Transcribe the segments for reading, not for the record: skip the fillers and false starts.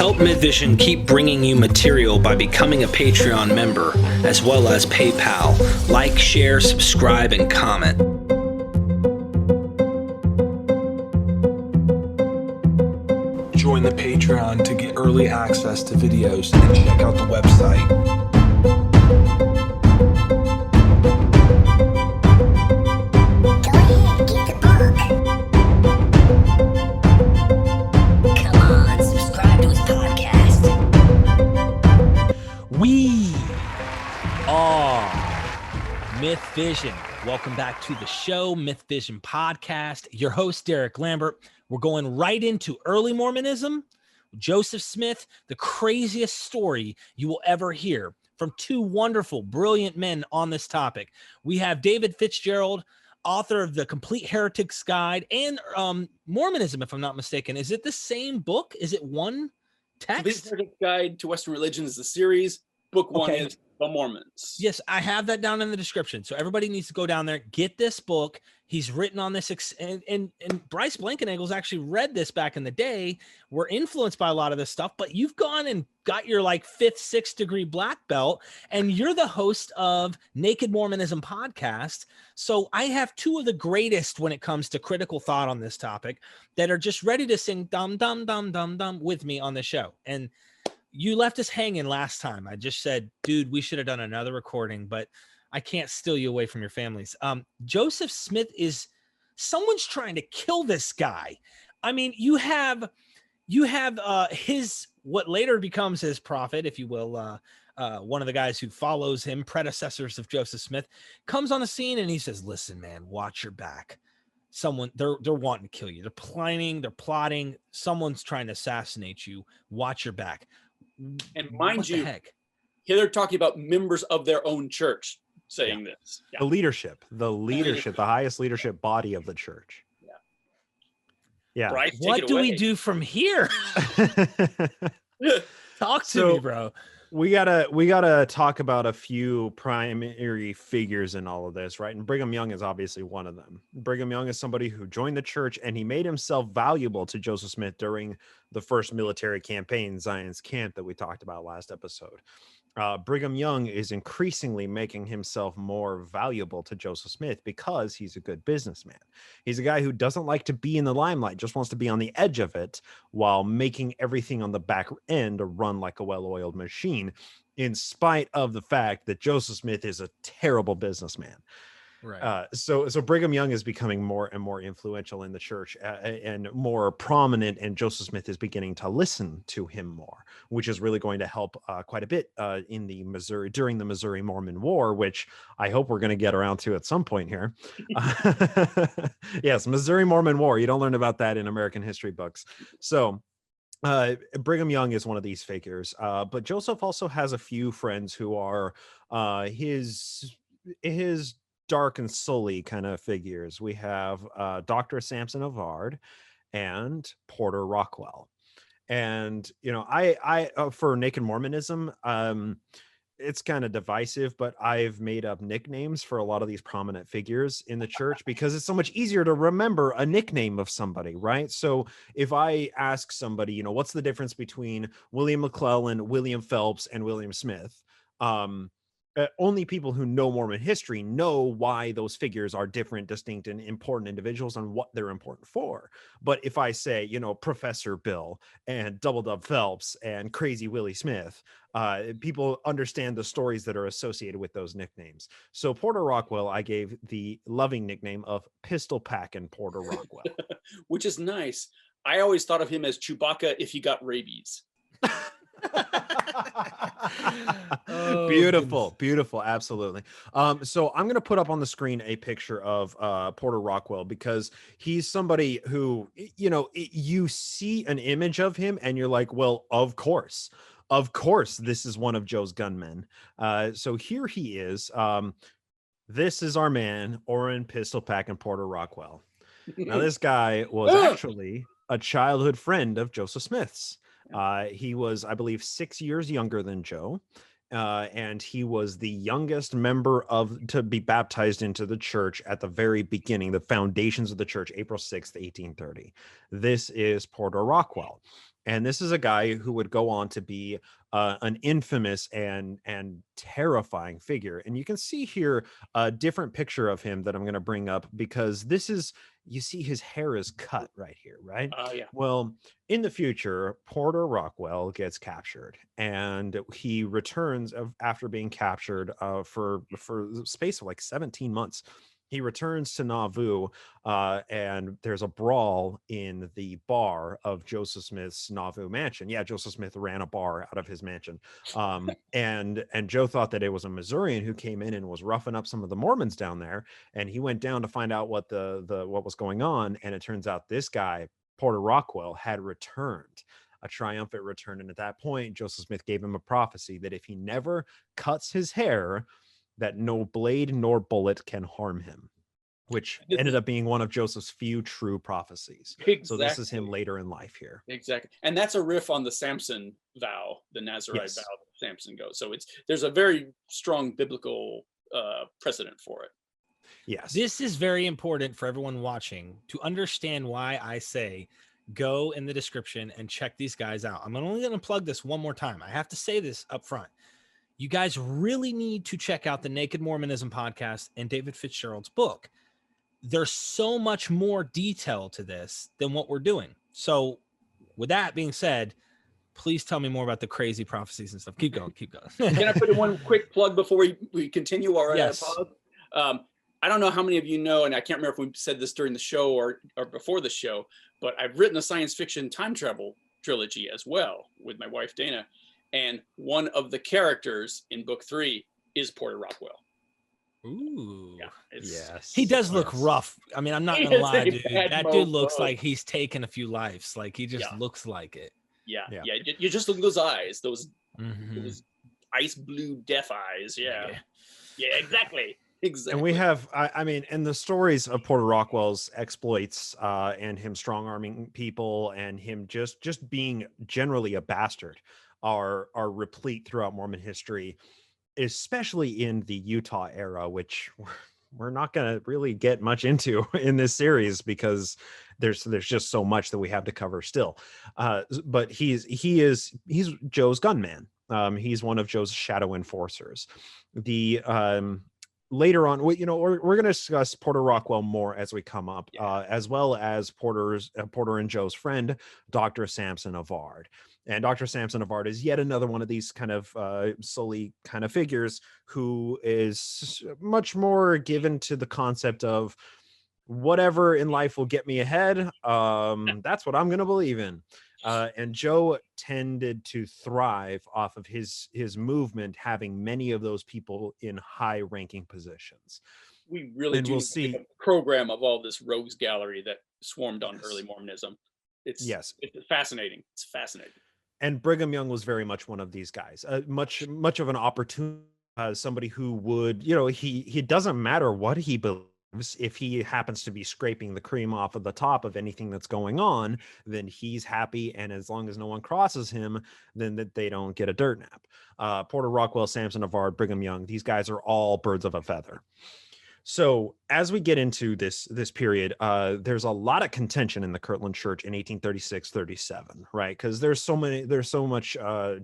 Help MythVision keep bringing you material by becoming a Patreon member, as well as PayPal. Like, share, subscribe, and comment. Join the Patreon to get early access to videos and check out the website. Go ahead, get the book. Come on, subscribe to his podcast. We are MythVision. Welcome back to the show, MythVision Podcast. Your host, Derek Lambert. We're going right into early Mormonism. Joseph Smith, the craziest story you will ever hear from two wonderful, brilliant men on this topic. We have David Fitzgerald, author of The Complete Heretic's Guide and Mormonism, if I'm not mistaken. Is it the same book? Is it one text? Complete Heretic's Guide to Western Religion is the series. Book one is The Mormons. Yes, I have that down in the description. So everybody needs to go down there, get this book. He's written on this, and Bryce Blankenagle's actually read this back in the day. We're influenced by a lot of this stuff, but you've gone and got your like 5th, 6th degree black belt, and you're the host of Naked Mormonism podcast. So I have two of the greatest when it comes to critical thought on this topic that are just ready to sing dum, dum, dum, dum, dum with me on the show. And you left us hanging last time. I just said, dude, we should have done another recording, but I can't steal you away from your families. Joseph Smith is someone's trying to kill this guy. I mean, you have his, what later becomes his prophet, if you will, one of the guys who follows him, predecessors of Joseph Smith, comes on the scene and he says, listen, man, watch your back. They're wanting to kill you. They're planning, they're plotting. Someone's trying to assassinate you. Watch your back. And mind you, heck? Here they're talking about members of their own church saying this. Yeah. The leadership, the highest leadership body of the church. Yeah. Bryce, What do we do from here? Talk to me, bro. We gotta talk about a few primary figures in all of this, right? And Brigham Young is obviously one of them. Brigham Young is somebody who joined the church, and he made himself valuable to Joseph Smith during the first military campaign, Zion's Camp, that we talked about last episode. Brigham Young is increasingly making himself more valuable to Joseph Smith because he's a good businessman. He's a guy who doesn't like to be in the limelight, just wants to be on the edge of it while making everything on the back end run like a well-oiled machine, in spite of the fact that Joseph Smith is a terrible businessman. Right. So Brigham Young is becoming more and more influential in the church and more prominent, and Joseph Smith is beginning to listen to him more, which is really going to help quite a bit during the Missouri Mormon War, which I hope we're going to get around to at some point here. Yes, Missouri Mormon War. You don't learn about that in American history books. So Brigham Young is one of these figures, but Joseph also has a few friends who are his dark and sully kind of figures. We have Dr. Samson Avard and Porter Rockwell. And, you know, I for Naked Mormonism, it's kind of divisive, but I've made up nicknames for a lot of these prominent figures in the church because it's so much easier to remember a nickname of somebody, right? So if I ask somebody, you know, what's the difference between William McClellan, William Phelps, and William Smith? Only people who know Mormon history know why those figures are different, distinct, and important individuals and what they're important for. But if I say, you know, Professor Bill and Double Dub Phelps and Crazy Willie Smith, people understand the stories that are associated with those nicknames. So Porter Rockwell, I gave the loving nickname of Pistol Pack and Porter Rockwell. Which is nice. I always thought of him as Chewbacca if he got rabies. Beautiful, absolutely. So I'm going to put up on the screen a picture of Porter Rockwell because he's somebody who, you know, you see an image of him and you're like, well, of course this is one of Joe's gunmen. So here he is. This is our man, Orrin Pistol Pack and Porter Rockwell. Now this guy was actually a childhood friend of Joseph Smith's. He was, I believe, 6 years younger than Joe. And he was the youngest member to be baptized into the church at the very beginning, the foundations of the church, April 6th, 1830. This is Porter Rockwell. And this is a guy who would go on to be an infamous and terrifying figure. And you can see here a different picture of him that I'm going to bring up, because this is, you see his hair is cut right here, right? Yeah. Well, in the future, Porter Rockwell gets captured, and he returns after being captured for the space of like 17 months. He returns to Nauvoo, and there's a brawl in the bar of Joseph Smith's Nauvoo mansion. Yeah, Joseph Smith ran a bar out of his mansion. And Joe thought that it was a Missourian who came in and was roughing up some of the Mormons down there. And he went down to find out what what was going on. And it turns out this guy, Porter Rockwell, had returned, a triumphant return. And at that point, Joseph Smith gave him a prophecy that if he never cuts his hair, that no blade nor bullet can harm him, which ended up being one of Joseph's few true prophecies. Exactly. So this is him later in life here. Exactly. And that's a riff on the Samson vow, the Nazarite vow that Samson goes. So there's a very strong biblical precedent for it. Yes. This is very important for everyone watching to understand why I say go in the description and check these guys out. I'm only going to plug this one more time. I have to say this up front. You guys really need to check out the Naked Mormonism podcast and David Fitzgerald's book. There's so much more detail to this than what we're doing. So with that being said, please tell me more about the crazy prophecies and stuff. Keep going. Can I put in one quick plug before we continue our yes. I don't know how many of you know, and I can't remember if we said this during the show or before the show, but I've written a science fiction time travel trilogy as well with my wife, Dana. And one of the characters in book 3 is Porter Rockwell. Ooh. Yeah, yes. He does look rough. I mean, I'm not going to lie, dude. That dude looks like he's taken a few lives. Like, he just looks like it. Yeah. You just look at those eyes, those ice blue death eyes. Yeah, exactly. Exactly. And we have, I mean, and the stories of Porter Rockwell's exploits and him strong arming people and him just being generally a bastard are replete throughout Mormon history, especially in the Utah era, which we're not going to really get much into in this series because there's just so much that we have to cover still. But he's Joe's gunman. He's one of Joe's shadow enforcers. Later on, we're going to discuss Porter Rockwell more as we come up, as well as Porter and Joe's friend, Dr. Samson Avard. And Dr. Samson Avard is yet another one of these kind of Sully kind of figures who is much more given to the concept of whatever in life will get me ahead. That's what I'm going to believe in. And Joe tended to thrive off of his movement, having many of those people in high-ranking positions. We really do see a program of all this rogues gallery that swarmed on early Mormonism. It's fascinating. It's fascinating. And Brigham Young was very much one of these guys, much of an opportunity, somebody who would, he doesn't matter what he believes. If he happens to be scraping the cream off of the top of anything that's going on, then he's happy. And as long as no one crosses him, then that they don't get a dirt nap. Porter Rockwell, Samson Avard, Brigham Young, these guys are all birds of a feather. So as we get into this period, there's a lot of contention in the Kirtland Church in 1836-37, right? Because there's so much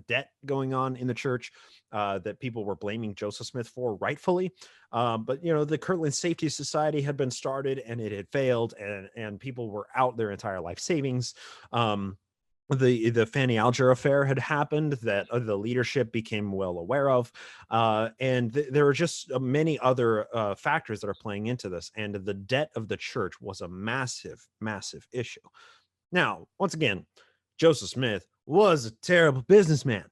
debt going on in the church that people were blaming Joseph Smith for, rightfully. But the Kirtland Safety Society had been started and it had failed, and people were out their entire life savings. The Fanny Alger affair had happened that the leadership became well aware of. And there are just many other factors that are playing into this. And the debt of the church was a massive, massive issue. Now, once again, Joseph Smith was a terrible businessman.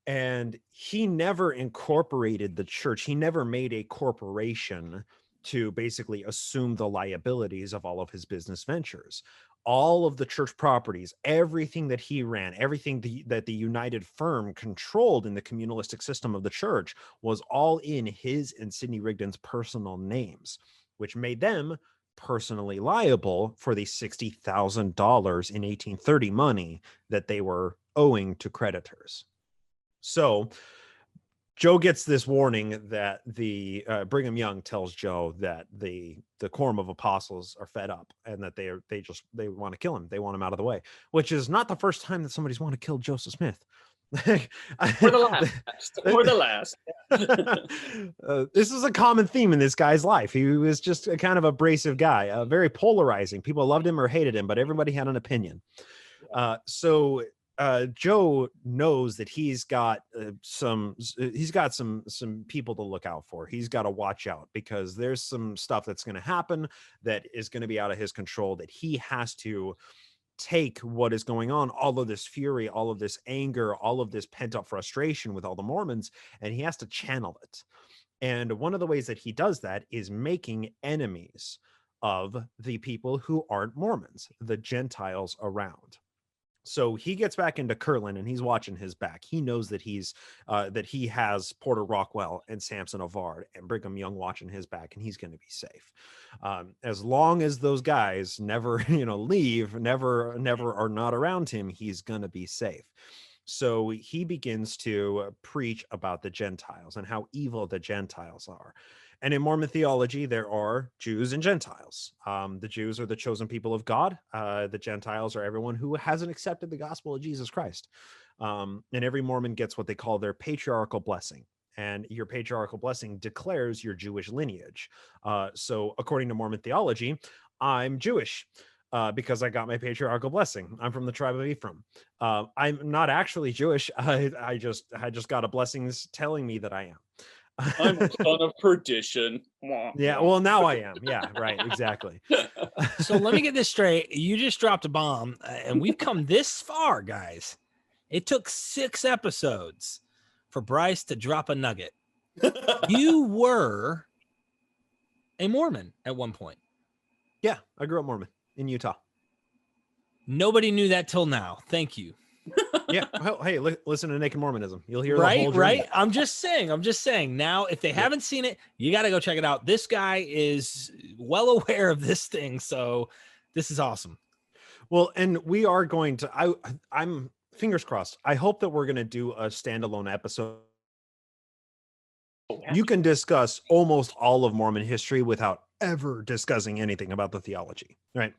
And he never incorporated the church. He never made a corporation to basically assume the liabilities of all of his business ventures. All of the church properties, everything that he ran, everything that the United firm controlled in the communalistic system of the church was all in his and Sidney Rigdon's personal names, which made them personally liable for the $60,000 in 1830 money that they were owing to creditors. So Joe gets this warning that the Brigham Young tells Joe that the Quorum of Apostles are fed up and that they want to kill him. They want him out of the way, which is not the first time that somebody's want to kill Joseph Smith. For the last. For the last. This is a common theme in this guy's life. He was just a kind of abrasive guy, very polarizing. People loved him or hated him, but everybody had an opinion. So Joe knows that he's got some people to look out for. He's got to watch out because there's some stuff that's going to happen that is going to be out of his control, that he has to take what is going on, all of this fury, all of this anger, all of this pent up frustration with all the Mormons, and he has to channel it. And one of the ways that he does that is making enemies of the people who aren't Mormons, the Gentiles around. So he gets back into Kirtland and he's watching his back. He knows that that he has Porter Rockwell and Samson Ovard and Brigham Young watching his back, and he's going to be safe. As long as those guys never, leave, never are not around him, he's going to be safe. So he begins to preach about the Gentiles and how evil the Gentiles are. And in Mormon theology, there are Jews and Gentiles. The Jews are the chosen people of God. The Gentiles are everyone who hasn't accepted the gospel of Jesus Christ. And every Mormon gets what they call their patriarchal blessing. And your patriarchal blessing declares your Jewish lineage. So according to Mormon theology, I'm Jewish because I got my patriarchal blessing. I'm from the tribe of Ephraim. I'm not actually Jewish. I just got a blessing telling me that I am. I'm a son of perdition. Yeah, well, now I am. Yeah, right, exactly. So let me get this straight. You just dropped a bomb, and we've come this far, guys. It took 6 episodes for Bryce to drop a nugget. You were a Mormon at one point. Yeah, I grew up Mormon in Utah. Nobody knew that till now. Thank you. Yeah. Well, hey, listen to Naked Mormonism. You'll hear right, the whole journey. right. I'm just saying. Now, if they haven't seen it, you got to go check it out. This guy is well aware of this thing, so this is awesome. Well, and we are going to. I'm fingers crossed. I hope that we're going to do a standalone episode. You can discuss almost all of Mormon history without ever discussing anything about the theology, right?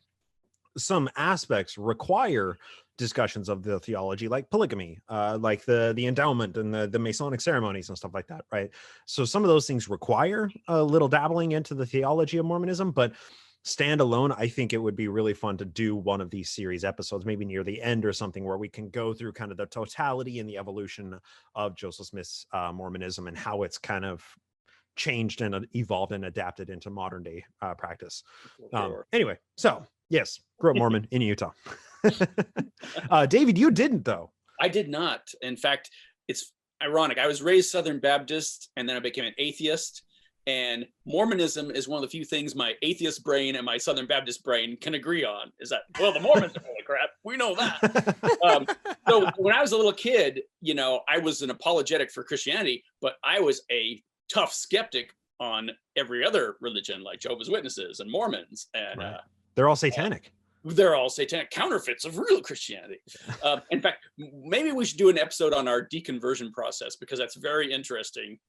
Some aspects require discussions of the theology, like polygamy, like the endowment and the Masonic ceremonies and stuff like that, right? So some of those things require a little dabbling into the theology of Mormonism, but standalone, I think it would be really fun to do one of these series episodes, maybe near the end or something, where we can go through kind of the totality and the evolution of Joseph Smith's Mormonism and how it's kind of changed and evolved and adapted into modern day practice. Anyway, so yes, grew up Mormon in Utah. David, you didn't though. I did not. In fact, it's ironic. I was raised Southern Baptist and then I became an atheist. And Mormonism is one of the few things my atheist brain and my Southern Baptist brain can agree on, is that, well, the Mormons are full of crap. We know that. So when I was a little kid, I was an apologetic for Christianity, but I was a tough skeptic on every other religion, like Jehovah's Witnesses and Mormons. And right. They're all satanic. They're all satanic counterfeits of real Christianity. In fact, maybe we should do an episode on our deconversion process, because that's very interesting.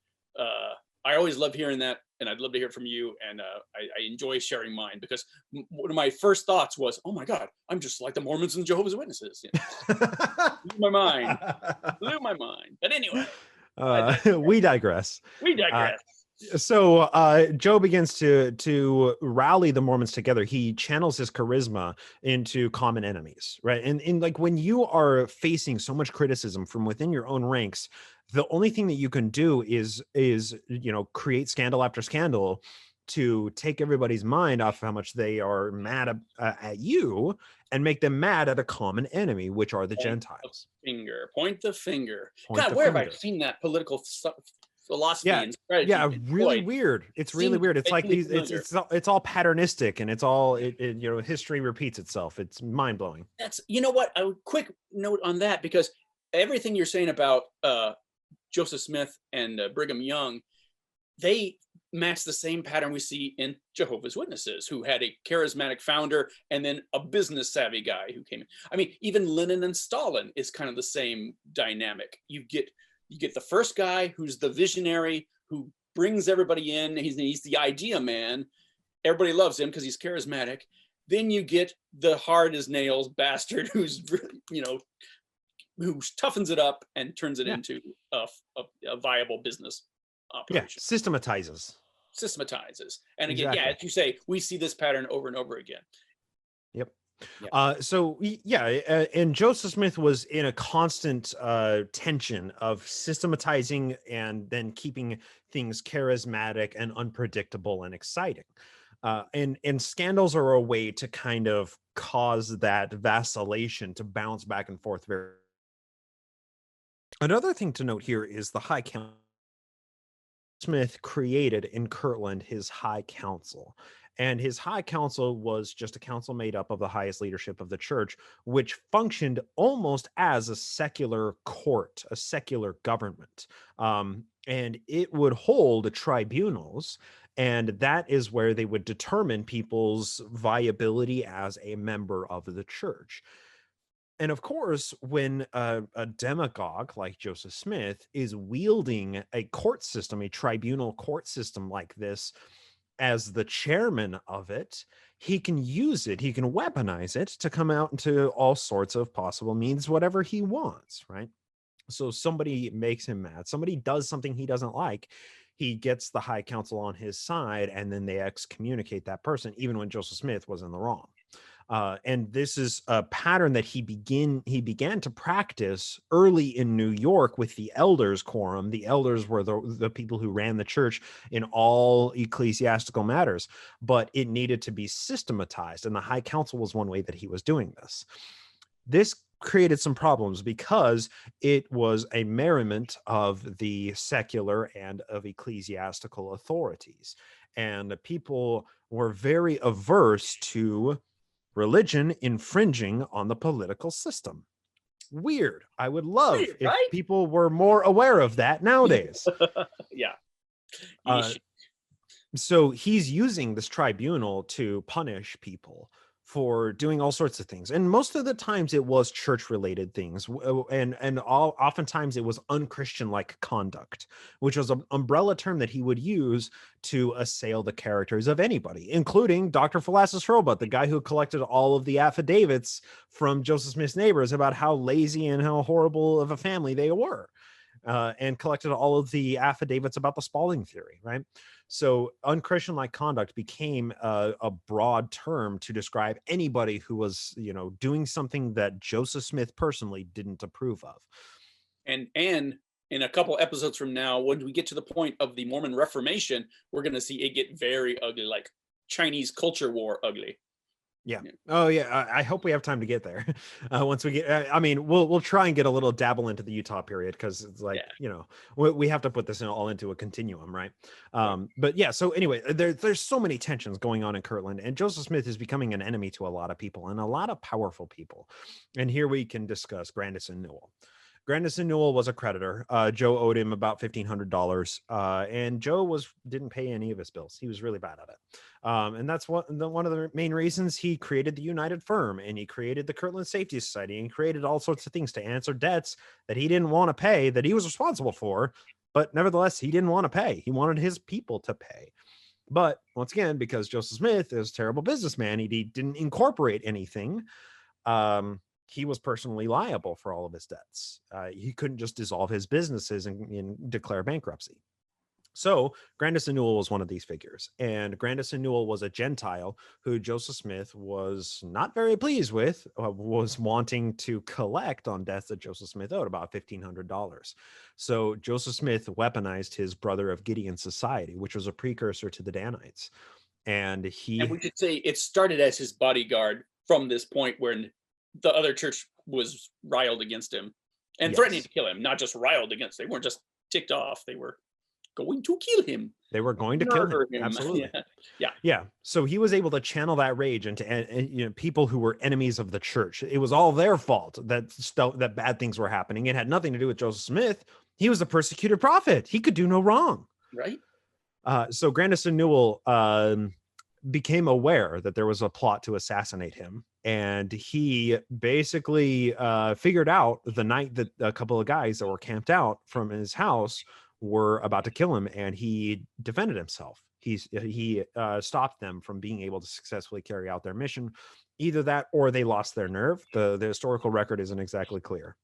I always love hearing that, and I'd love to hear from you. And I enjoy sharing mine, because one of my first thoughts was, oh my God, I'm just like the Mormons and Jehovah's Witnesses. Blew my mind. But anyway. We digress. So Joe begins to rally the Mormons together. He channels his charisma into common enemies, right? And like when you are facing so much criticism from within your own ranks, the only thing that you can do is create scandal after scandal to take everybody's mind off how much they are mad at you and make them mad at a common enemy, which are the Gentiles. Point the finger. God, where have I seen that political philosophy and strategy? Yeah, really weird. It's really weird. It's like these. It's all patternistic, and it's all history repeats itself. It's mind blowing. That's what. A quick note on that, because everything you're saying about Joseph Smith and Brigham Young, they match the same pattern we see in Jehovah's Witnesses, who had a charismatic founder and then a business savvy guy who came in. I mean, even Lenin and Stalin is kind of the same dynamic. You get You get the first guy who's the visionary, who brings everybody in. He's the idea man. Everybody loves him because he's charismatic. Then you get the hard as nails bastard who's, who toughens it up and turns it into a viable business operation. Yeah, systematizes. And again, Exactly. as you say, we see this pattern over and over again. Yep. Yeah. And Joseph Smith was in a constant tension of systematizing and then keeping things charismatic and unpredictable and exciting. And scandals are a way to kind of cause that vacillation to bounce back and forth. Another thing to note here is the High Council. Smith created in Kirtland his High Council. And his High Council was just a council made up of the highest leadership of the church, which functioned almost as a secular court, a secular government. And it would hold tribunals, and that is where they would determine people's viability as a member of the church. And of course, when a demagogue like Joseph Smith is wielding a court system, a tribunal court system like this, as the chairman of it, he can use it, he can weaponize it to come out into all sorts of possible means, whatever he wants, right? So somebody makes him mad, somebody does something he doesn't like, he gets the High Council on his side, and then they excommunicate that person, even when Joseph Smith was in the wrong. And this is a pattern that he began to practice early in New York with the elders quorum. The elders were the people who ran the church in all ecclesiastical matters, but it needed to be systematized. And the High Council was one way that he was doing this. This created some problems because it was a merriment of the secular and of ecclesiastical authorities. And people were very averse to religion infringing on the political system. Weird. I would love if people were more aware of that nowadays. Yeah. So he's using this tribunal to punish people for doing all sorts of things, and most of the times it was church-related things, and oftentimes it was unchristian-like conduct, which was an umbrella term that he would use to assail the characters of anybody, including Dr. Philastus Hurlbut, the guy who collected all of the affidavits from Joseph Smith's neighbors about how lazy and how horrible of a family they were, and collected all of the affidavits about the Spalding theory, right? So unchristian-like conduct became a broad term to describe anybody who was, doing something that Joseph Smith personally didn't approve of. And in a couple episodes from now, when we get to the point of the Mormon Reformation, we're going to see it get very ugly, like Chinese culture war ugly. Yeah. Oh, yeah. I hope we have time to get there. Once we get, we'll try and get a little dabble into the Utah period, because it's like, we have to put this all into a continuum, right? But yeah. So anyway, there's so many tensions going on in Kirtland, and Joseph Smith is becoming an enemy to a lot of people, and a lot of powerful people. And here we can discuss Grandison Newell. Grandison Newell was a creditor. Joe owed him about $1,500, and Joe didn't pay any of his bills. He was really bad at it. And that's one of the main reasons he created the United Firm, and he created the Kirtland Safety Society, and created all sorts of things to answer debts that he didn't want to pay, that he was responsible for, but nevertheless, he didn't want to pay. He wanted his people to pay. But once again, because Joseph Smith is a terrible businessman, he didn't incorporate anything. He was personally liable for all of his debts. He couldn't just dissolve his businesses and declare bankruptcy. So Grandison Newell was one of these figures, and Grandison Newell was a Gentile who Joseph Smith was not very pleased with, was wanting to collect on debts that Joseph Smith owed, about $1,500. So Joseph Smith weaponized his Brother of Gideon Society, which was a precursor to the Danites. And we could say it started as his bodyguard from this point when the other church was riled against him and threatening to kill him. Not just riled against, they weren't just ticked off, they were going to kill him. They were going to kill him. Absolutely. Yeah. So he was able to channel that rage into people who were enemies of the church. It was all their fault that bad things were happening. It had nothing to do with Joseph Smith. He was a persecuted prophet. He could do no wrong. Right. So Grandison Newell became aware that there was a plot to assassinate him. and he basically figured out the night that a couple of guys that were camped out from his house were about to kill him, and he defended himself. He stopped them from being able to successfully carry out their mission. Either that or they lost their nerve. The historical record isn't exactly clear.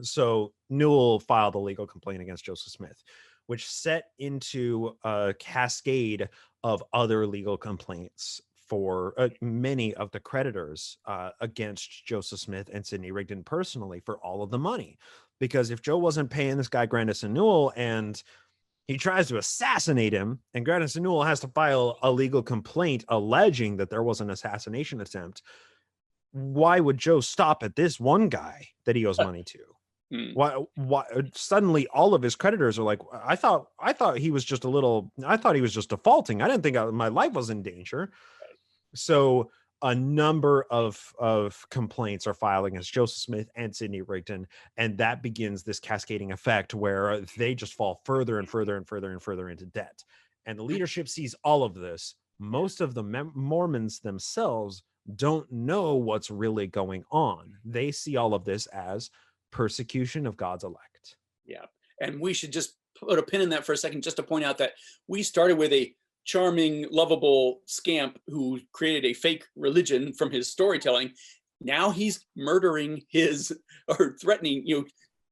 So Newell filed a legal complaint against Joseph Smith, which set into a cascade of other legal complaints for many of the creditors against Joseph Smith and Sidney Rigdon personally for all of the money. Because if Joe wasn't paying this guy Grandison Newell and he tries to assassinate him, and Grandison Newell has to file a legal complaint alleging that there was an assassination attempt, why would Joe stop at this one guy that he owes money to? Why suddenly all of his creditors are like, I thought he was just defaulting. I didn't think my life was in danger. So a number of complaints are filed against Joseph Smith and Sidney Rigdon, and that begins this cascading effect where they just fall further and further and further and further into debt. And the leadership sees all of this. Most of the Mormons themselves don't know what's really going on. They see all of this as persecution of God's elect. Yeah. And we should just put a pin in that for a second, just to point out that we started with a charming, lovable scamp who created a fake religion from his storytelling. Now he's murdering or threatening,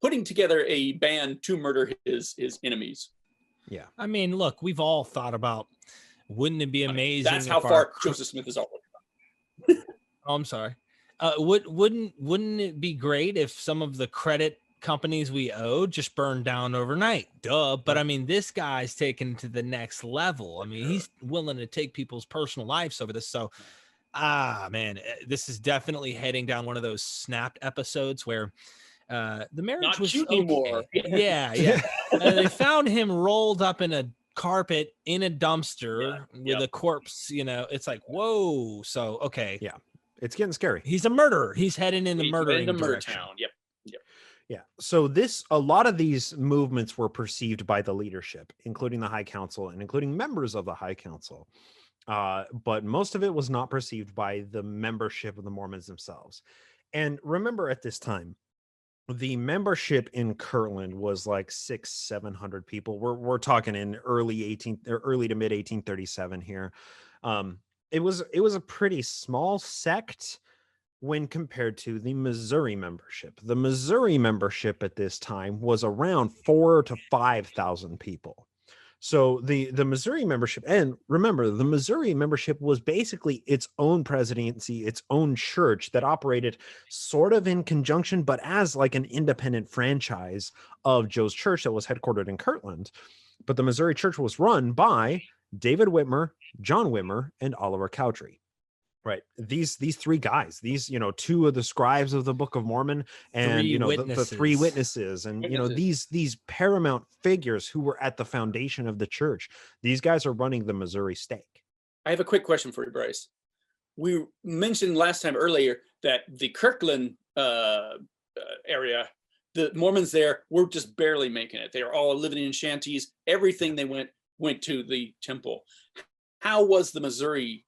putting together a band to murder his enemies. Yeah. I mean, look, we've all thought about, wouldn't it be amazing? That's how far Joseph Smith is all. Oh, I'm sorry. Wouldn't it be great if some of the credit companies we owed just burned down overnight? Duh. But I mean, this guy's taken to the next level. I mean, he's willing to take people's personal lives over this. So, man, this is definitely heading down one of those snapped episodes where the marriage Not was cute okay. anymore. Yeah. They found him rolled up in a carpet in a dumpster with a corpse. It's like, whoa. So, okay. Yeah. It's getting scary. He's a murderer. He's heading in the murdering direction. Town. Yep. Yeah. So a lot of these movements were perceived by the leadership, including the High Council and including members of the High Council. But most of it was not perceived by the membership of the Mormons themselves. And remember, at this time, the membership in Kirtland was like 600-700 people. We're talking in early to mid 1837 here. It was a pretty small sect when compared to the Missouri membership. The Missouri membership at this time was around 4,000 to 5,000 people. So the Missouri membership, and remember, the Missouri membership was basically its own presidency, its own church that operated sort of in conjunction, but as like an independent franchise of Joe's church that was headquartered in Kirtland. But the Missouri church was run by David Whitmer, John Whitmer, and Oliver Cowdery. Right. These three guys, two of the scribes of the Book of Mormon, and the three witnesses, and these paramount figures who were at the foundation of the church. These guys are running the Missouri stake. I have a quick question for you, Bryce. We mentioned last time earlier that the Kirtland area, the Mormons there were just barely making it. They were all living in shanties. Everything they went to the temple. How was the Missouri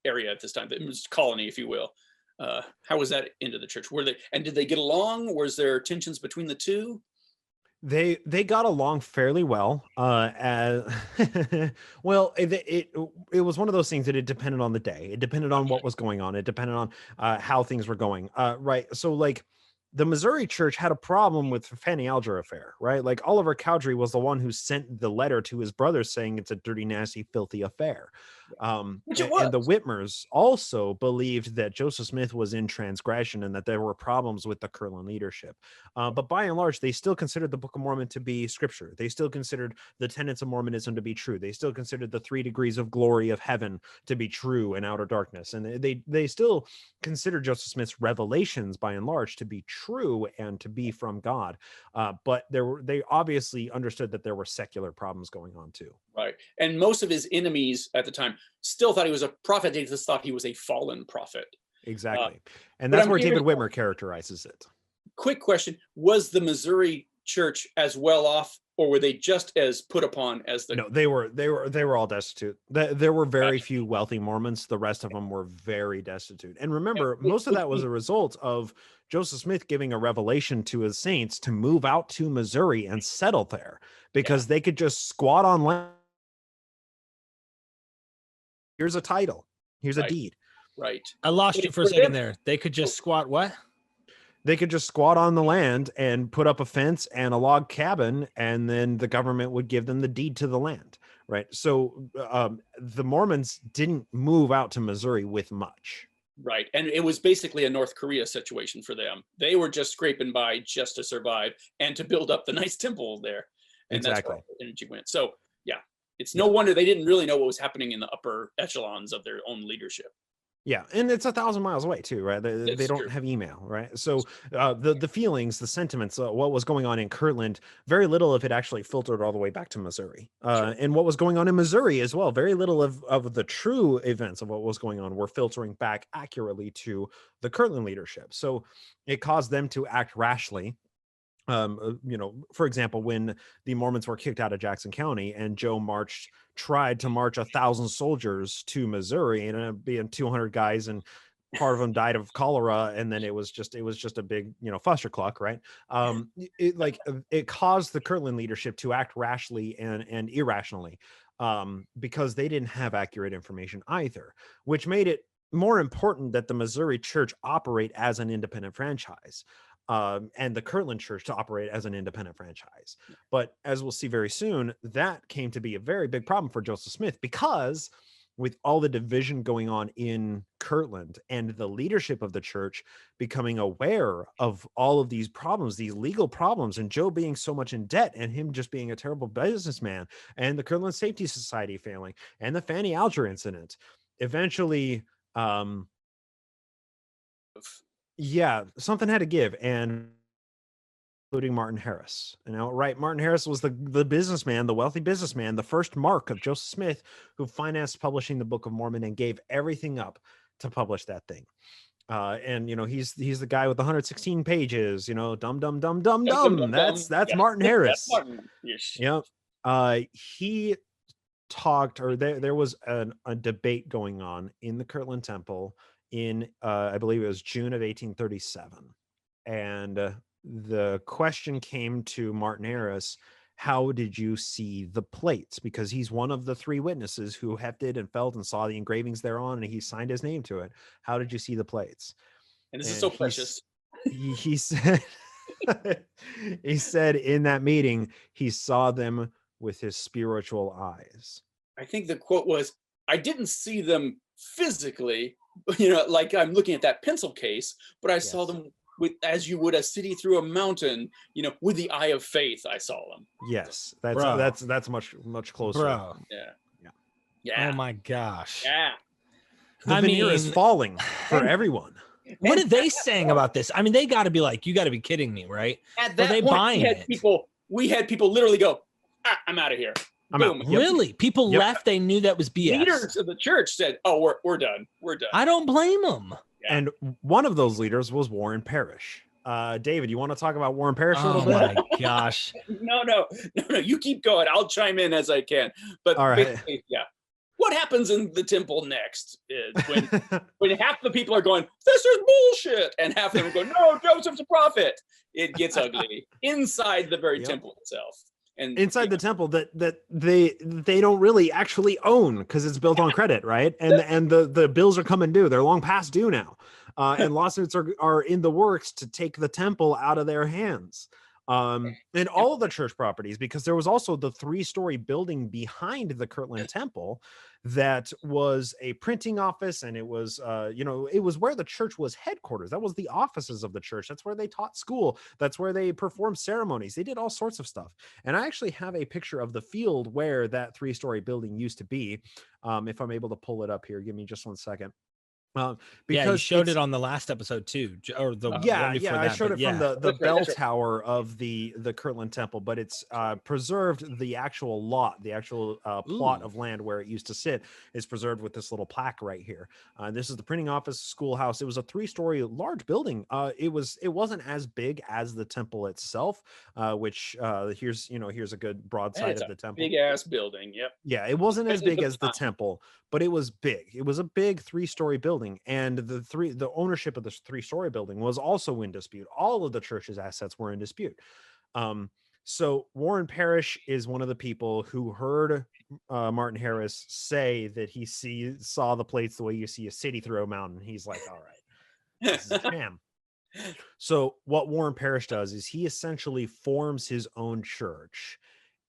area at this time, the colony, if you will? How was that into the church? Did they get along? Was there tensions between the two? They got along fairly well. It was one of those things that it depended on the day. It depended on what was going on. It depended on how things were going. Right. So like the Missouri church had a problem with Fanny Alger affair, right? Like Oliver Cowdery was the one who sent the letter to his brother saying it's a dirty, nasty, filthy affair. Which it was. And the Whitmers also believed that Joseph Smith was in transgression and that there were problems with the Kirtland leadership. But by and large, they still considered the Book of Mormon to be scripture. They still considered the tenets of Mormonism to be true. They still considered the 3 degrees of glory of heaven to be true and outer darkness. And they still considered Joseph Smith's revelations by and large to be true and to be from God. But they obviously understood that there were secular problems going on too. Right. And most of his enemies at the time still thought he was a prophet. They just thought he was a fallen prophet. Exactly. And that's where David Whitmer characterizes it. Quick question. Was the Missouri church as well off or were they just as put upon as the? No, they were all destitute. There were very few wealthy Mormons. The rest of them were very destitute. And remember, most of that was a result of Joseph Smith giving a revelation to his saints to move out to Missouri and settle there, because they could just squat on land. Here's a title. Here's a deed. Right. I lost you for a second there. They could just squat what? They could just squat on the land and put up a fence and a log cabin, and then the government would give them the deed to the land, right? So the Mormons didn't move out to Missouri with much. Right. And it was basically a North Korea situation for them. They were just scraping by just to survive and to build up the nice temple there. And Exactly. That's where the energy went. So, yeah, it's no wonder they didn't really know what was happening in the upper echelons of their own leadership. Yeah, and it's 1,000 miles away too, right? They don't true. have email, right? So the feelings, the sentiments, what was going on in Kirtland, very little of it actually filtered all the way back to Missouri. And what was going on in Missouri as well, very little of the true events of what was going on were filtering back accurately to the Kirtland leadership. So it caused them to act rashly. For example, when the Mormons were kicked out of Jackson County and Joe tried to march 1,000 soldiers to Missouri, and it being 200 guys, and part of them died of cholera, and then it was just a big fustercluck, right? It caused the Kirtland leadership to act rashly and irrationally, because they didn't have accurate information either, which made it more important that the Missouri church operate as an independent franchise. And the Kirtland church to operate as an independent franchise. But as we'll see very soon, that came to be a very big problem for Joseph Smith, because with all the division going on in Kirtland and the leadership of the church becoming aware of all of these problems, these legal problems, and Joe being so much in debt, and him just being a terrible businessman, and the Kirtland Safety Society failing, and the Fanny Alger incident, eventually, something had to give, and including Martin Harris. Martin Harris was the businessman, the wealthy businessman, the first mark of Joseph Smith, who financed publishing the Book of Mormon and gave everything up to publish that thing. He's the guy with the 116 pages. Dum dum dum dum dum. That's Martin Harris. That's Martin. Yes. Yep. He talked, or there was a debate going on in the Kirtland Temple in I believe it was June of 1837, and the question came to Martin Harris: how did you see the plates? Because he's one of the three witnesses who hefted and felt and saw the engravings thereon, and he signed his name to it. How did you see the plates? And this is so precious. He said he said in that meeting he saw them with his spiritual eyes. I think the quote was, "I didn't see them physically, like I'm looking at that pencil case, but I saw them with, as you would a city through a mountain, with the eye of faith. I saw them." Yes, that's much closer. Bro. Yeah. Oh my gosh. Yeah. The veneer is falling for everyone. What are they saying about this? I mean, they got to be like, you got to be kidding me, right? At that point, buying we had people literally go, "I'm out of here." I'm out. Really? People left. They knew that was BS. Leaders of the church said, "Oh, we're done. We're done." I don't blame them. Yeah. And one of those leaders was Warren Parrish. David, you want to talk about Warren Parrish a little bit? Oh my gosh. No. You keep going. I'll chime in as I can. But all right. Basically, what happens in the temple next is when half the people are going, "This is bullshit," and half of them are going, "No, Joseph's a prophet." It gets ugly inside the very temple itself. And inside the temple that they don't really actually own, because it's built on credit, right? And the bills are coming due. They're long past due now. And lawsuits are in the works to take the temple out of their hands. And all of the church properties, because there was also the 3-story building behind the Kirtland Temple that was a printing office, and it was it was where the church was headquarters. That was the offices of the church. That's where they taught school. That's where they performed ceremonies. They did all sorts of stuff. And I actually have a picture of the field where that 3-story building used to be. If I'm able to pull it up here, give me just one second. Uh, Yeah, you because showed it's, it on the last episode too, or the yeah, one before yeah, that. I showed but it from yeah. the That's right, bell that's right. tower of the Kirtland Temple, but it's preserved. The actual lot, the actual plot Ooh. of land where it used to sit is preserved with this little plaque right here. This is the printing office, schoolhouse. It was a 3-story large building. It wasn't as big as the temple itself, which here's a good broadside It's of a the temple. big ass building. Yep. Yeah, it wasn't as Especially big for as the the time. temple, but it was big. It was a big 3-story building, and the ownership of this 3-story building was also in dispute. All of the church's assets were in dispute. So Warren Parrish is one of the people who heard Martin Harris say that he saw the plates the way you see a city through a mountain. He's like, all right, this is a sham. So what Warren Parrish does is he essentially forms his own church,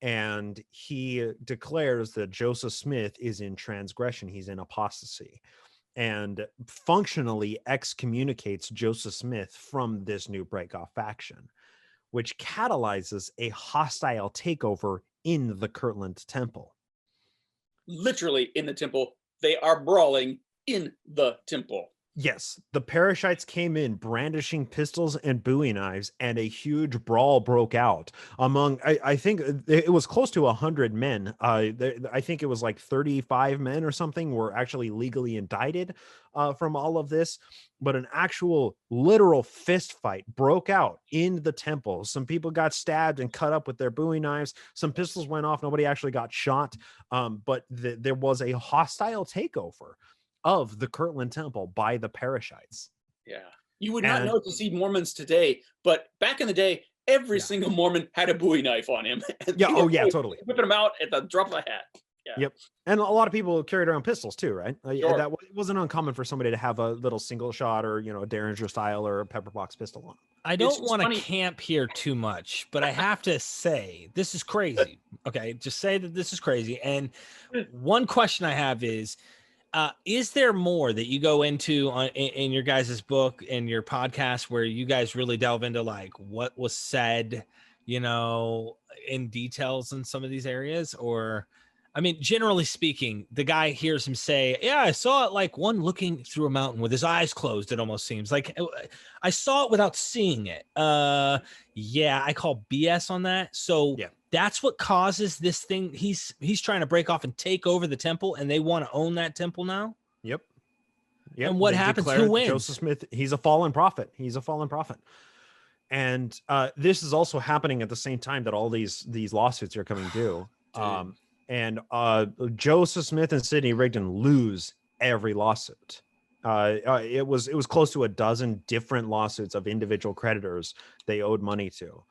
and he declares that Joseph Smith is in transgression. He's in apostasy, and functionally excommunicates Joseph Smith from this new breakoff faction, which catalyzes a hostile takeover in the Kirtland Temple. Literally in the temple. They are brawling in the temple. Yes, the Parishites came in brandishing pistols and Bowie knives, and a huge brawl broke out among, I think it was close to 100 men. I think it was like 35 men or something were actually legally indicted from all of this, but an actual literal fist fight broke out in the temple. Some people got stabbed and cut up with their Bowie knives. Some pistols went off. Nobody actually got shot, but there was a hostile takeover of the Kirtland Temple by the Parishites. Yeah. You would not know to see Mormons today, but back in the day, every single Mormon had a Bowie knife on him. Yeah. Oh, yeah, totally. Whipping them out at the drop of a hat. Yeah. Yep. And a lot of people carried around pistols too, right? Sure. It wasn't uncommon for somebody to have a little single shot or, a Derringer style or a pepper box pistol on. I don't want to camp here too much, but I have to say this is crazy. Okay, just say that this is crazy. And one question I have is there more that you go into in your guys' book and your podcast where you guys really delve into like what was said, in details in some of these areas? Or, I mean, generally speaking, the guy hears him say, yeah, I saw it like one looking through a mountain with his eyes closed. It almost seems like I saw it without seeing it. Yeah, I call BS on that. So yeah. That's what causes this thing. He's trying to break off and take over the temple, and they want to own that temple now. Yep. And what happens? Who wins? Joseph Smith, he's a fallen prophet. And this is also happening at the same time that all these lawsuits are coming due. And Joseph Smith and Sidney Rigdon lose every lawsuit. It was close to a dozen different lawsuits of individual creditors they owed money to.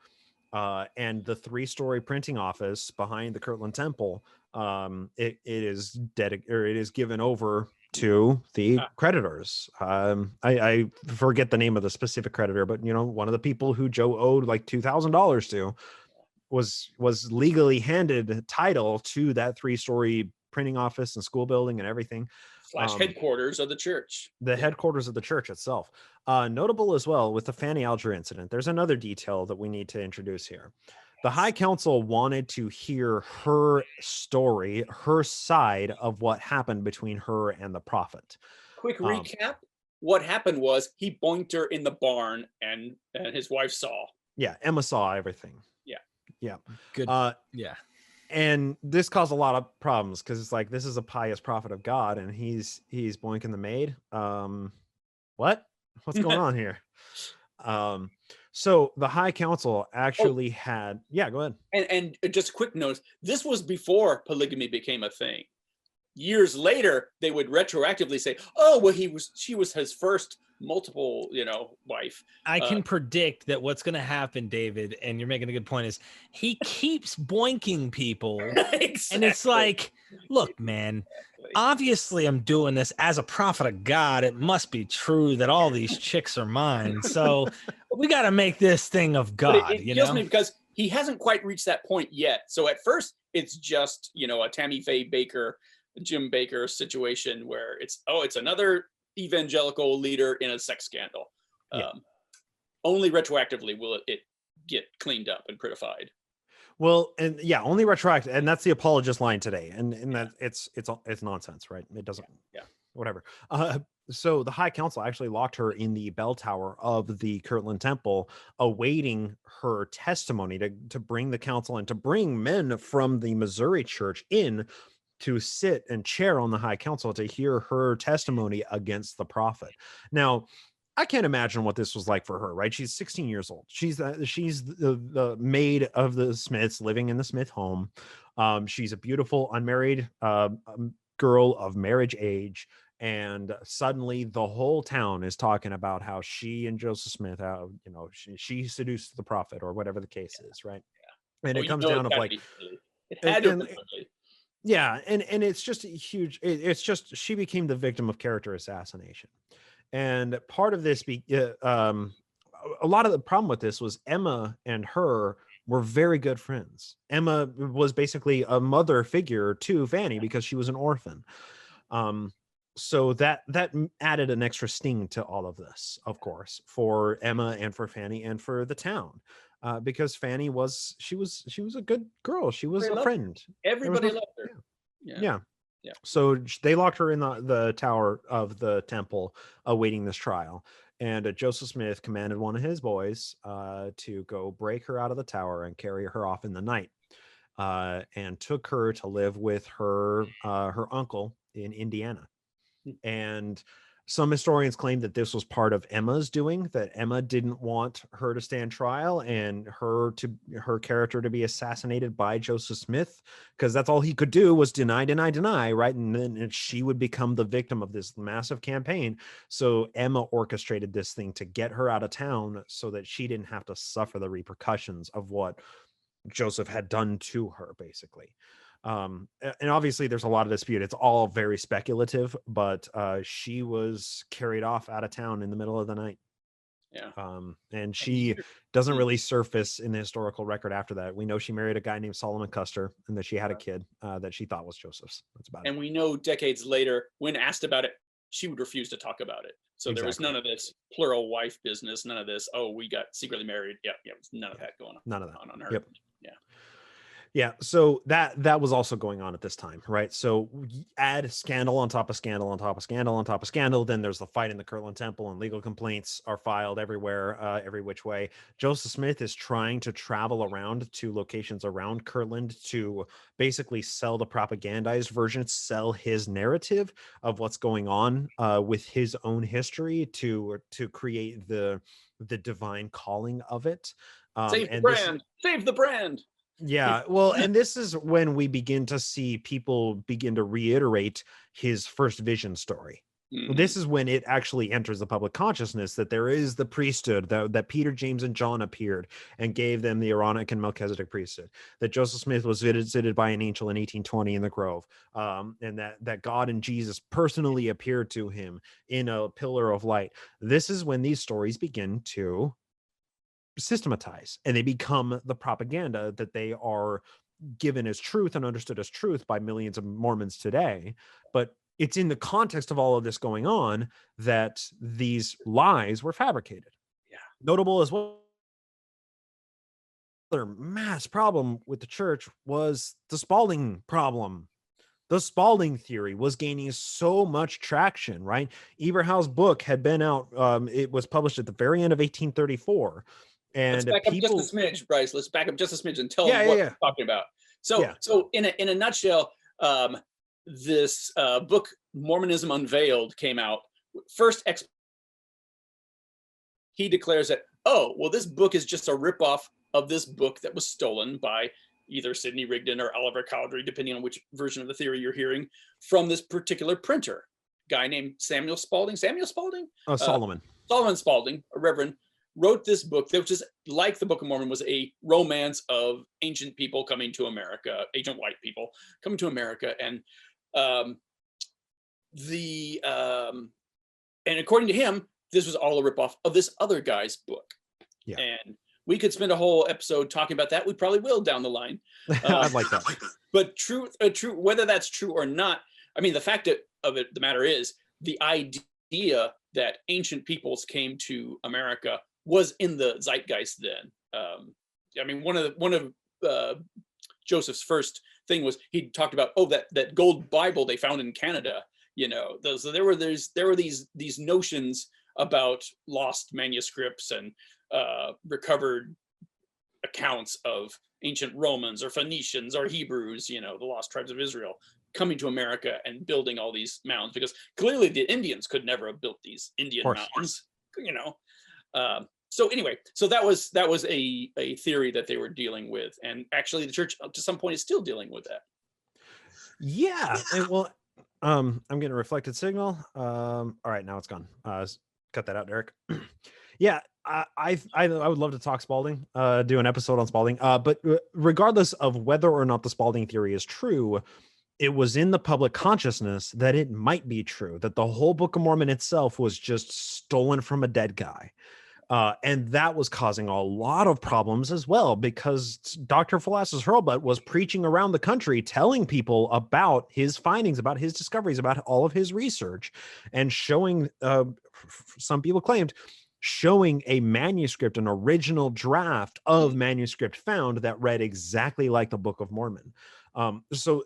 And the 3-story printing office behind the Kirtland Temple, it is given over to the creditors. I forget the name of the specific creditor, but one of the people who Joe owed like $2,000 to was legally handed title to that 3-story printing office and school building and everything. / headquarters of the church. The headquarters of the church itself. Notable as well with the Fanny Alger incident, there's another detail that we need to introduce here. The High Council wanted to hear her story, her side of what happened between her and the prophet. Quick recap. What happened was he boinked her in the barn and his wife saw. Yeah, Emma saw everything. Yeah. Good. Yeah. And this caused a lot of problems because it's like, this is a pious prophet of God and he's boinking the maid. What's going on here? So the High Council actually had, go ahead. And just a quick note, this was before polygamy became a thing. Years later, they would retroactively say, oh, well, she was his first multiple, wife. I can predict that what's going to happen, David, and you're making a good point, is he keeps boinking people. Exactly. And it's like, look, man, obviously I'm doing this as a prophet of God. It must be true that all these chicks are mine. So we got to make this thing of God, it kills me because he hasn't quite reached that point yet. So at first it's just, a Tammy Faye Baker, Jim Baker situation where it's another evangelical leader in a sex scandal. Only retroactively will it get cleaned up and prettified. Well, and only retroactive, and that's the apologist line today, and that it's nonsense, right? It doesn't, whatever. So the High Council actually locked her in the bell tower of the Kirtland Temple, awaiting her testimony to bring the council and to bring men from the Missouri church in to sit and chair on the High Council to hear her testimony against the prophet. Now, I can't imagine what this was like for her, right? She's 16 years old. She's the maid of the Smiths, living in the Smith home. She's a beautiful unmarried girl of marriage age, and suddenly the whole town is talking about how she and Joseph Smith, how she seduced the prophet, or whatever the case is, right? And it comes down to like, it had to be. Yeah, and it's just a huge. It's just she became the victim of character assassination, and part of this, a lot of the problem with this was Emma and her were very good friends. Emma was basically a mother figure to Fanny because she was an orphan. So that added an extra sting to all of this, of course, for Emma and for Fanny and for the town. Because Fanny was a good girl. She was a friend. Everybody loved her. Yeah. So they locked her in the tower of the temple, awaiting this trial. And Joseph Smith commanded one of his boys to go break her out of the tower and carry her off in the night, and took her to live with her uncle in Indiana. And some historians claim that this was part of Emma's doing, that Emma didn't want her to stand trial and her character to be assassinated by Joseph Smith, because that's all he could do was deny, right? And then she would become the victim of this massive campaign. So Emma orchestrated this thing to get her out of town so that she didn't have to suffer the repercussions of what Joseph had done to her, basically. And obviously there's a lot of dispute. It's all very speculative, but she was carried off out of town in the middle of the night. And she doesn't really surface in the historical record after that. We know she married a guy named Solomon Custer, and that she had a kid that she thought was Joseph's. That's about it. And we know decades later, when asked about it, she would refuse to talk about it. So there was none of this plural wife business, none of this, oh, we got secretly married. Yeah, none of that going on. None of that on her. Yep. Yeah, so that was also going on at this time, right? So add scandal on top of scandal on top of scandal on top of scandal. Then there's the fight in the Kirtland Temple, and legal complaints are filed everywhere, every which way. Joseph Smith is trying to travel around to locations around Kirtland to basically sell the propagandized version, sell his narrative of what's going on with his own history to create the divine calling of it. Save the brand! Save the brand! Yeah, well, and this is when we begin to see people begin to reiterate his first vision story. This is when it actually enters the public consciousness that there is the priesthood, that Peter, James, and John appeared and gave them the Aaronic and Melchizedek priesthood, that Joseph Smith was visited by an angel in 1820 in the Grove, and that God and Jesus personally appeared to him in a pillar of light. This is when these stories begin to systematize, and they become the propaganda that they are given as truth and understood as truth by millions of Mormons today. But it's in the context of all of this going on that these lies were fabricated. Notable as well, another mass problem with the church was the Spalding problem. The Spalding theory was gaining so much traction, right? Eberhau's book had been out. It was published at the very end of 1834. And let's back up just a smidge, Bryce. Let's back up just a smidge and tell them what we're talking about. So in a nutshell, this book, Mormonism Unveiled, came out. First, he declares that, oh, well, this book is just a ripoff of this book that was stolen by either Sidney Rigdon or Oliver Cowdery, depending on which version of the theory you're hearing, from this particular printer, guy named Samuel Spalding. Solomon Spalding, a reverend, wrote this book that was just like the Book of Mormon, was a romance of ancient people coming to America, ancient white people coming to America. And and according to him, this was all a ripoff of this other guy's book. And we could spend a whole episode talking about that. We probably will down the line. I'd like that. But whether that's true or not, I mean, the fact of it, the matter is, the idea that ancient peoples came to America was in the zeitgeist then. I mean, one of Joseph's first thing was he talked about, that gold Bible they found in Canada So there were these notions about lost manuscripts and recovered accounts of ancient Romans or Phoenicians or Hebrews, the lost tribes of Israel, coming to America and building all these mounds, because clearly the Indians could never have built these Indian mountains, So anyway, so that was a theory that they were dealing with, and actually the church up to some point is still dealing with that. Yeah. Well, I'm getting a reflected signal. All right, now it's gone. Cut that out, Derek. Yeah, I would love to talk Spalding, do an episode on Spalding. But regardless of whether or not the Spalding theory is true, it was in the public consciousness that it might be true, that the whole Book of Mormon itself was just stolen from a dead guy. And that was causing a lot of problems as well, because Dr. Philastus Hurlbut was preaching around the country, telling people about his findings, about his discoveries, about all of his research, and showing, some people claimed, showing a manuscript, an original draft of manuscript found that read exactly like the Book of Mormon. So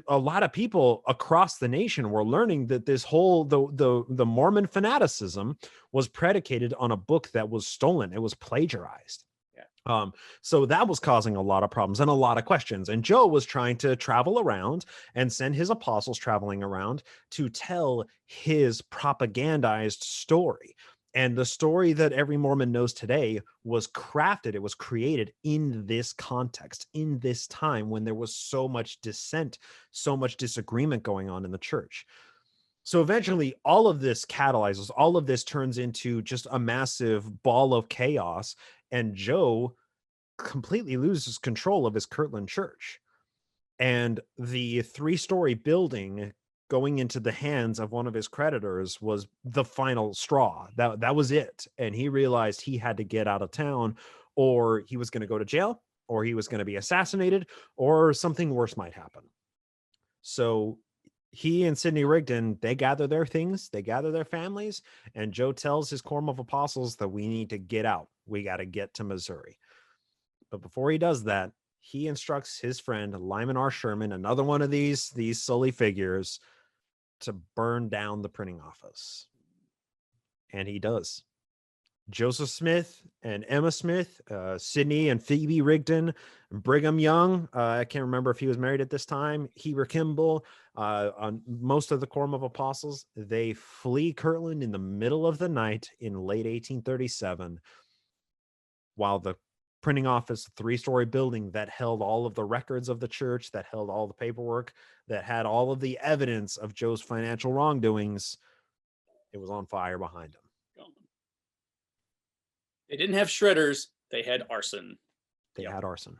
a lot of people across the nation were learning that this whole, the Mormon fanaticism was predicated on a book that was stolen. It was plagiarized. Yeah. So that was causing a lot of problems and a lot of questions. And Joe was trying to travel around and send his apostles traveling around to tell his propagandized story. And the story that every Mormon knows today was crafted, it was created in this context, in this time when there was so much dissent, so much disagreement going on in the church. So eventually all of this catalyzes, all of this turns into just a massive ball of chaos, and Joe completely loses control of his Kirtland church. And the 3-story building going into the hands of one of his creditors was the final straw. That was it. And he realized he had to get out of town, or he was going to go to jail, or he was going to be assassinated, or something worse might happen. So he and Sidney Rigdon, they gather their things, they gather their families, and Joe tells his quorum of apostles that we need to get out. We got to get to Missouri. But before he does that, he instructs his friend Lyman R. Sherman, another one of these Sully figures, to burn down the printing office. And he does. Joseph Smith and Emma Smith, Sidney and Phoebe Rigdon, Brigham Young, I can't remember if he was married at this time, Heber Kimball, on most of the Quorum of Apostles, they flee Kirtland in the middle of the night in late 1837, while the printing office, 3-story building that held all of the records of the church, that held all the paperwork, that had all of the evidence of Joe's financial wrongdoings, it was on fire behind him. They didn't have shredders, they had arson. They had arson.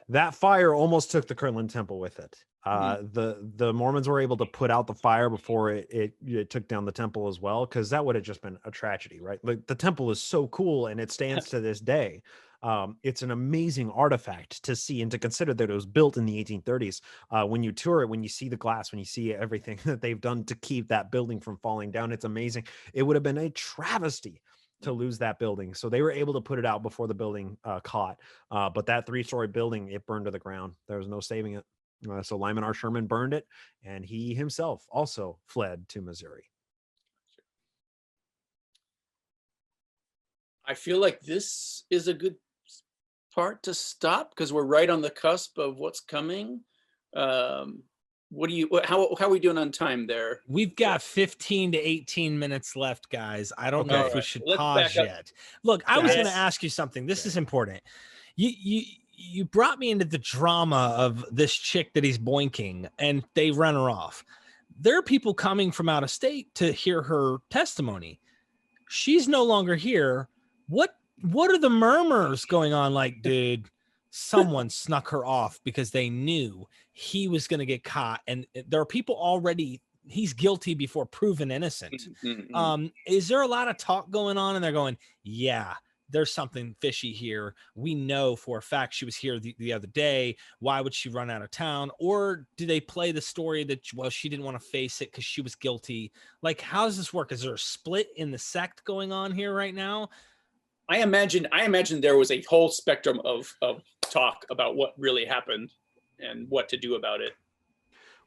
That fire almost took the Kirtland Temple with it. The Mormons were able to put out the fire before it took down the temple as well, because that would have just been a tragedy, right? Like, the temple is so cool and it stands to this day. It's an amazing artifact to see and to consider that it was built in the 1830s. When you tour it, when you see the glass, when you see everything that they've done to keep that building from falling down, it's amazing. It would have been a travesty to lose that building. So they were able to put it out before the building caught. But that 3-story building, it burned to the ground. There was no saving it. So Lyman R. Sherman burned it, and he himself also fled to Missouri. I feel like this is a good part to stop, because we're right on the cusp of what's coming. How are we doing on time there? We've got 15 to 18 minutes left, guys. I don't know if we should pause yet. Look, I was going to ask you something. This is important. You brought me into the drama of this chick that he's boinking, and they run her off. There are people coming from out of state to hear her testimony. She's no longer here. What are the murmurs going on? Like, dude, someone snuck her off because they knew he was going to get caught. And there are people already, he's guilty before proven innocent. Is there a lot of talk going on? And they're going, yeah, there's something fishy here. We know for a fact she was here the other day. Why would she run out of town? Or do they play the story that, well, she didn't want to face it because she was guilty? Like, how does this work? Is there a split in the sect going on here right now? I imagine there was a whole spectrum of talk about what really happened and what to do about it.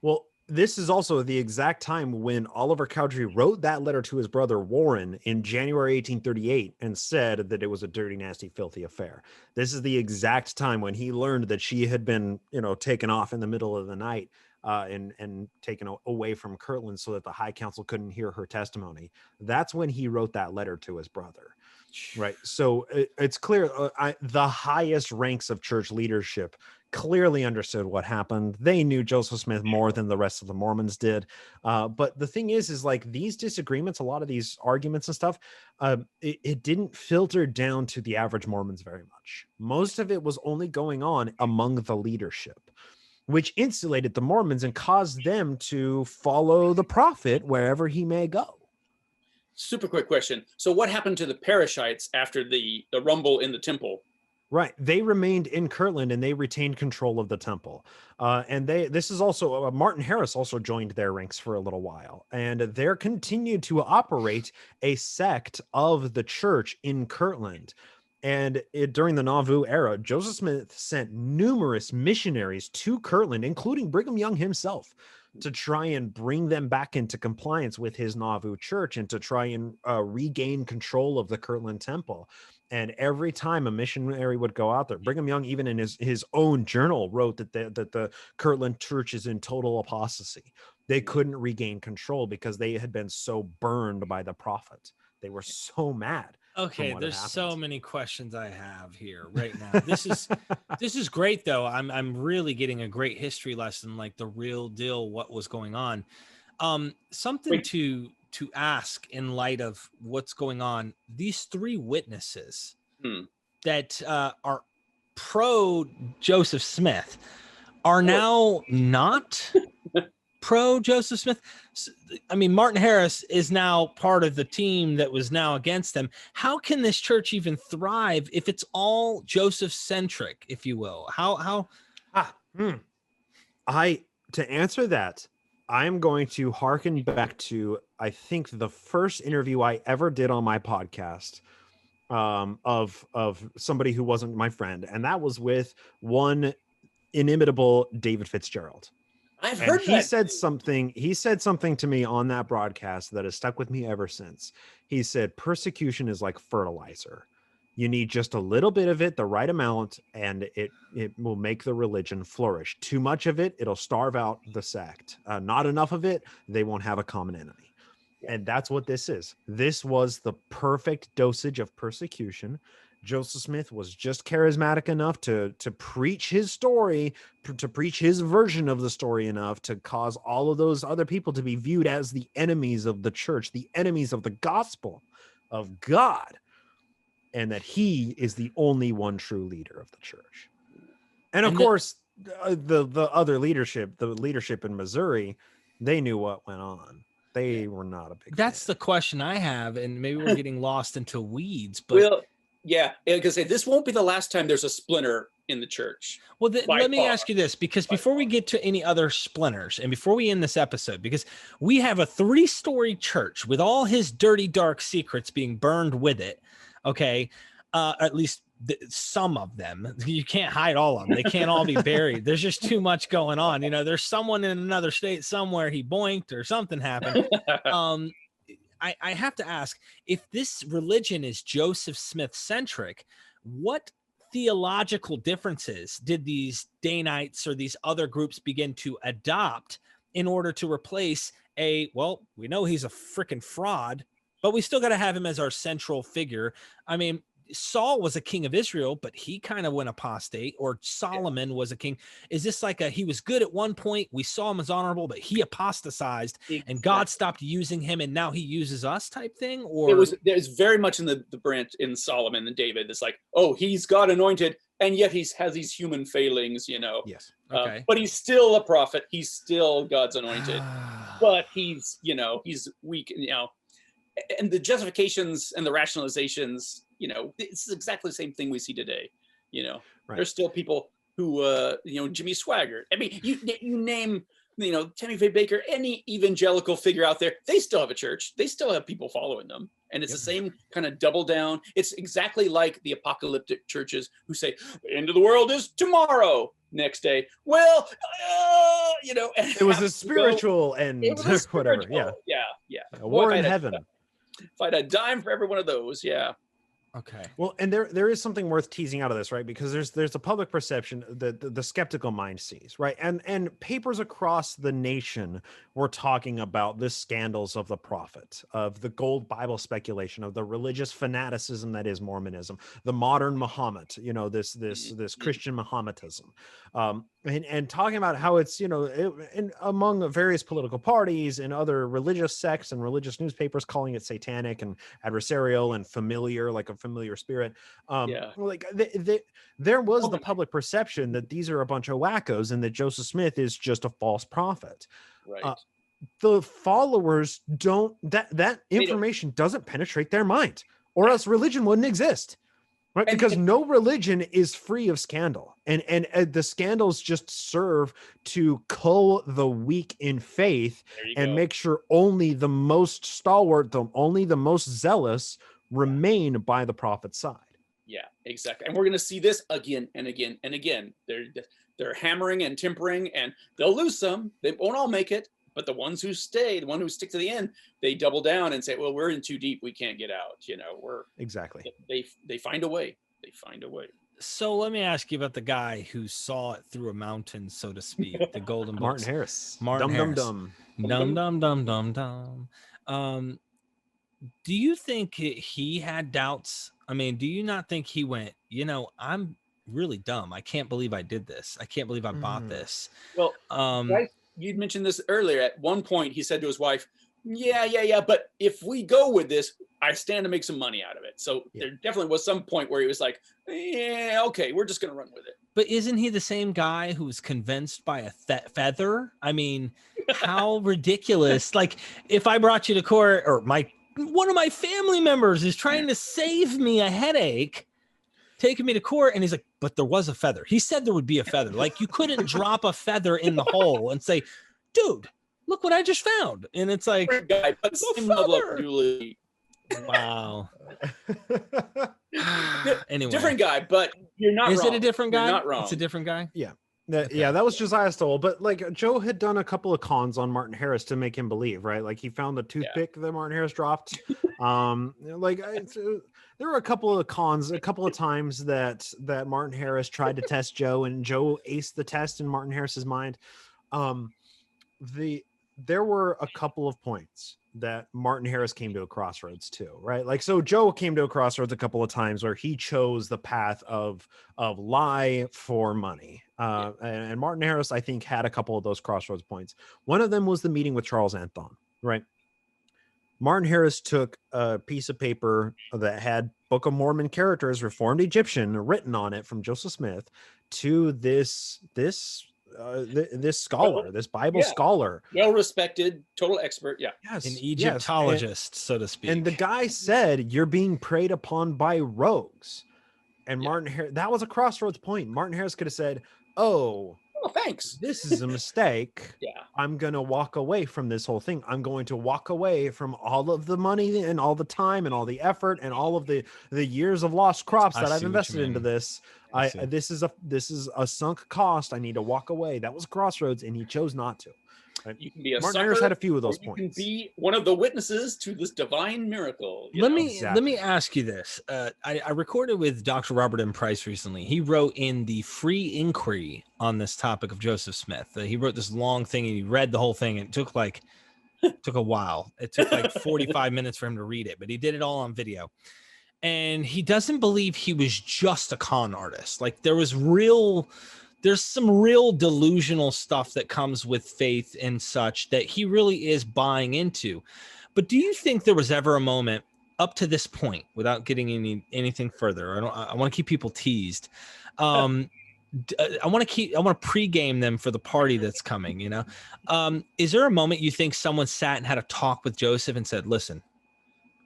Well, this is also the exact time when Oliver Cowdery wrote that letter to his brother Warren in January 1838 and said that it was a dirty, nasty, filthy affair. This is the exact time when he learned that she had been, taken off in the middle of the night and taken away from Kirtland so that the High Council couldn't hear her testimony. That's when he wrote that letter to his brother. Right. So it's clear the highest ranks of church leadership clearly understood what happened. They knew Joseph Smith more than the rest of the Mormons did. But the thing is like these disagreements, a lot of these arguments and stuff, it didn't filter down to the average Mormons very much. Most of it was only going on among the leadership, which insulated the Mormons and caused them to follow the prophet wherever he may go. Super quick question. So what happened to the Perishites after the rumble in the temple? Right. They remained in Kirtland and they retained control of the temple. This is also Martin Harris also joined their ranks for a little while, and there continued to operate a sect of the church in Kirtland. And during the Nauvoo era, Joseph Smith sent numerous missionaries to Kirtland, including Brigham Young himself, to try and bring them back into compliance with his Nauvoo church and to try and regain control of the Kirtland temple. And every time a missionary would go out there, Brigham Young, even in his own journal, wrote that the Kirtland church is in total apostasy. They couldn't regain control because they had been so burned by the prophet. They were so mad. Okay, there's so many questions I have here right now. This is great though. I'm really getting a great history lesson, like the real deal, what was going on. Something to ask in light of what's going on. These three witnesses that are pro Joseph Smith are now not pro Joseph Smith. I mean, Martin Harris is now part of the team that was now against them. How can this church even thrive if it's all Joseph centric, if you will? To answer that, I'm going to hearken back to, I think, the first interview I ever did on my podcast of somebody who wasn't my friend. And that was with one inimitable David Fitzgerald. I've heard he said something to me on that broadcast that has stuck with me ever since. He said, persecution is like fertilizer. You need just a little bit of it, the right amount, and it will make the religion flourish. Too much of it, it'll starve out the sect. Not enough of it, they won't have a common enemy. And that's what this is. This was the perfect dosage of persecution. Joseph Smith was just charismatic enough to preach his story, to preach his version of the story enough to cause all of those other people to be viewed as the enemies of the church, the enemies of the gospel of God, and that he is the only one true leader of the church. And of course, the other leadership, the leadership in Missouri, they knew what went on. They were not a big That's fan. the question I have, and maybe we're getting lost into weeds, but yeah, because this won't be the last time there's a splinter in the church. Well, let me ask you this, because before we get to any other splinters and before we end this episode, because we have a 3-story church with all his dirty, dark secrets being burned with it. Okay. At least some of them. You can't hide all of them. They can't all be buried. There's just too much going on. There's someone in another state somewhere, he boinked or something happened. I have to ask, if this religion is Joseph Smith centric, what theological differences did these Danites or these other groups begin to adopt in order to replace we know he's a freaking fraud, but we still got to have him as our central figure. I mean, Saul was a king of Israel, but he kind of went apostate, or Solomon was a king. Is this like he was good at one point, we saw him as honorable, but he apostatized and God stopped using him and now he uses us type thing? Or there's very much in the branch in Solomon and David. It's like, oh, he's God anointed, and yet has these human failings, Yes. Okay. But he's still a prophet. He's still God's anointed, but he's weak, and the justifications and the rationalizations, it's exactly the same thing we see today. Right. There's still people who, Jimmy Swaggart. I mean, you name, Tammy Faye Baker, any evangelical figure out there, they still have a church. They still have people following them. And it's the same kind of double down. It's exactly like the apocalyptic churches who say, the end of the world is tomorrow. Next day, well, you know, and It was have a to spiritual end, It was a whatever. spiritual- Yeah, yeah. a Boy, war if I in had a- heaven. If I had a dime for every one of those, yeah. Okay. Well, and there is something worth teasing out of this, right? Because there's a public perception that the skeptical mind sees, right? And papers across the nation were talking about the scandals of the prophet, of the gold Bible speculation, of the religious fanaticism that is Mormonism, the modern Muhammad, you know, this Christian Mohammedanism, and talking about how it's, you know, among various political parties and other religious sects and religious newspapers calling it satanic and adversarial and familiar, like a familiar spirit. Like there was the public perception that these are a bunch of wackos and that Joseph Smith is just a false prophet. Right. The followers don't, that information doesn't penetrate their mind, or else religion wouldn't exist. Right, because no religion is free of scandal, and the scandals just serve to cull the weak in faith and make sure only the most stalwart, only the most zealous remain by the prophet's side. Yeah, exactly. And we're going to see this again and again and again. They're hammering and tempering, and they'll lose some. They won't all make it, but the ones who stay, the one who stick to the end, they double down and say, well, we're in too deep, we can't get out. You know, exactly. They find a way. They find a way. So let me ask you about the guy who saw it through a mountain, so to speak, the golden books. Martin Harris. Martin Harris. Dum. Do you think he had doubts? I mean, do you not think he went, you know, I'm really dumb. I can't believe I did this. I can't believe I bought this. Well, Bryce, you'd mentioned this earlier. At one point, he said to his wife, yeah, but if we go with this, I stand to make some money out of it. So there definitely was some point where he was like, yeah, okay, we're just going to run with it. But isn't he the same guy who was convinced by a feather? I mean, how ridiculous. Like, if I brought you to court, or one of my family members is trying to save me a headache, taking me to court, and he's like, but there was a feather. He said there would be a feather. Like, you couldn't drop a feather in the hole and say, dude, look what I just found. And it's like, guy, but same level of Julie. Wow. Anyway, different guy, but you're not is wrong. it a different guy? You're not wrong. It's a different guy. Yeah. Yeah, that was Josiah Stoll, but like Joe had done a couple of cons on Martin Harris to make him believe, right? Like he found the toothpick that Martin Harris dropped. There were a couple of cons, a couple of times that Martin Harris tried to test Joe, and Joe aced the test in Martin Harris's mind. There were a couple of points that Martin Harris came to a crossroads too, right? Like, so Joe came to a crossroads a couple of times where he chose the path of lie for money. And Martin Harris, I think, had a couple of those crossroads points. One of them was the meeting with Charles Anthon, right? Martin Harris took a piece of paper that had Book of Mormon characters, Reformed Egyptian, written on it from Joseph Smith to this scholar, this Bible scholar, well-respected, total expert. Yeah. Yes. An Egyptologist, so to speak. And the guy said, you're being preyed upon by rogues. And Martin Harris, that was a crossroads point. Martin Harris could have said, oh, thanks. This is a mistake. Yeah. I'm going to walk away from this whole thing. I'm going to walk away from all of the money and all the time and all the effort and all of the years of lost crops that I've invested into this. This is a sunk cost. I need to walk away. That was a crossroads, and he chose not to. You can be a Martin Harris had a few of those points. You can be one of the witnesses to this divine miracle. Let me ask you this. I recorded with Dr. Robert M. Price recently. He wrote in the Free Inquiry on this topic of Joseph Smith. He wrote this long thing, and he read the whole thing, and it took a while. It took like 45 minutes for him to read it, but he did it all on video. And he doesn't believe he was just a con artist. Like, there's some real delusional stuff that comes with faith and such that he really is buying into. But do you think there was ever a moment up to this point, without getting anything further? I want to keep people teased. I want to pregame them for the party that's coming, you know? Is there a moment you think someone sat and had a talk with Joseph and said, listen,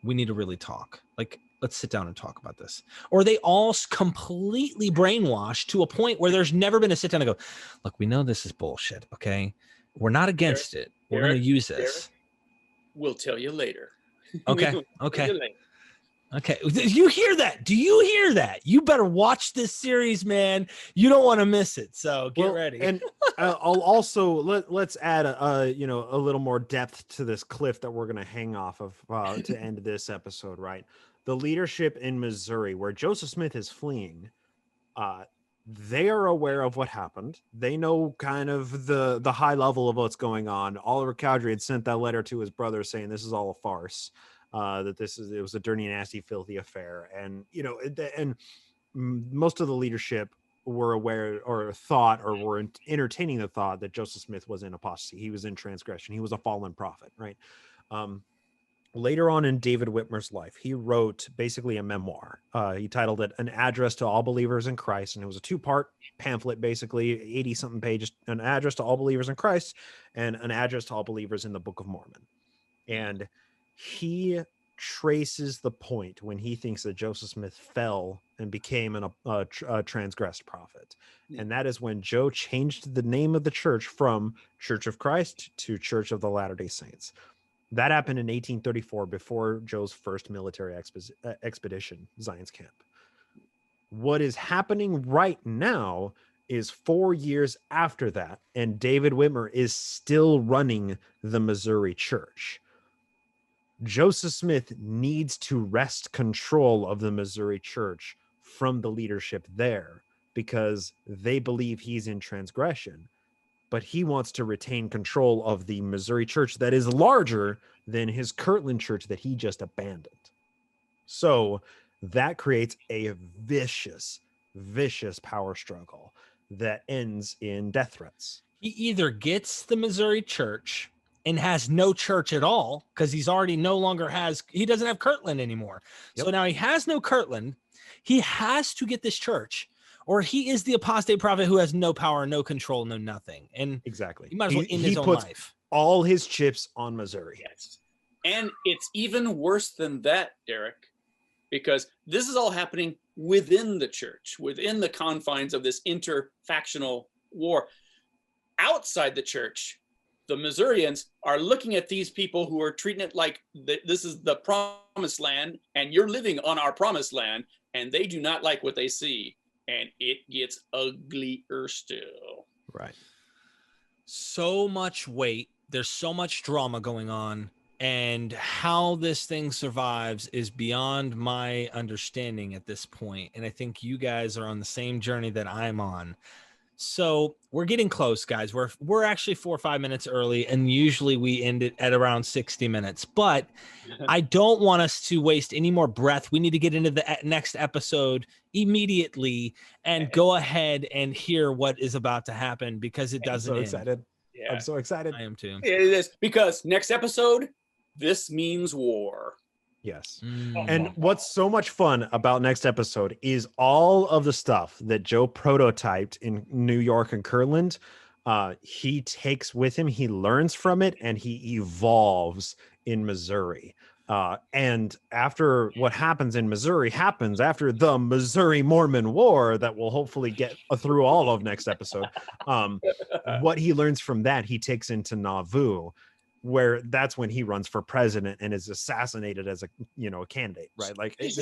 we need to really talk? Like, let's sit down and talk about this. Or are they all completely brainwashed to a point where there's never been a sit down and go, look, we know this is bullshit. Okay. We're not against it. We're going to use this. We'll tell you later. Okay. Okay. Okay. You hear that? Do you hear that? You better watch this series, man. You don't want to miss it. So get ready. And I'll also let's add a little more depth to this cliff that we're going to hang off of to end this episode, right? The leadership in Missouri, where Joseph Smith is fleeing, they are aware of what happened. They know kind of the high level of what's going on. Oliver Cowdery had sent that letter to his brother saying this is all a farce, that it was a dirty, nasty, filthy affair. And, most of the leadership were aware or thought or were entertaining the thought that Joseph Smith was in apostasy. He was in transgression. He was a fallen prophet, right? Later on in David Whitmer's life, he wrote basically a memoir. He titled it An Address to All Believers in Christ. And it was a 2-part pamphlet, basically 80 something pages, an address to all believers in Christ and an address to all believers in the Book of Mormon. And he traces the point when he thinks that Joseph Smith fell and became a transgressed prophet. And that is when Joe changed the name of the church from Church of Christ to Church of the Latter-day Saints. That happened in 1834 before Joe's first military expedition, Zion's Camp. What is happening right now is 4 years after that, and David Whitmer is still running the Missouri church. Joseph Smith needs to wrest control of the Missouri church from the leadership there because they believe he's in transgression. But he wants to retain control of the Missouri church that is larger than his Kirtland church that he just abandoned. So that creates a vicious power struggle that ends in death threats. He either gets the Missouri church and has no church at all because he doesn't have Kirtland anymore. Yep. So now he has no Kirtland. He has to get this church, or he is the apostate prophet who has no power, no control, no nothing. And exactly, he might as well end his own puts life. All his chips on Missouri. Yes. And it's even worse than that, Derek, because this is all happening within the church, within the confines of this interfactional war. Outside the church, the Missourians are looking at these people who are treating it like this is the promised land and you're living on our promised land, and they do not like what they see. And it gets uglier still. Right. So much weight. There's so much drama going on. And how this thing survives is beyond my understanding at this point. And I think you guys are on the same journey that I'm on. So we're getting close, guys. We're actually 4 or 5 minutes early, and usually we end it at around 60 minutes. But I don't want us to waste any more breath. We need to get into the next episode immediately and go ahead and hear what is about to happen, because it doesn't end. Excited. Yeah. I'm so excited. I am too. It is, because next episode, this means war. Yes. And what's so much fun about next episode is all of the stuff that Joe prototyped in New York and Kirtland. He takes with him, he learns from it, and he evolves in Missouri. And after what happens in Missouri happens after the Missouri Mormon War that we'll hopefully get through all of next episode. What he learns from that, he takes into Nauvoo, where that's when he runs for president and is assassinated as a candidate, right? Like it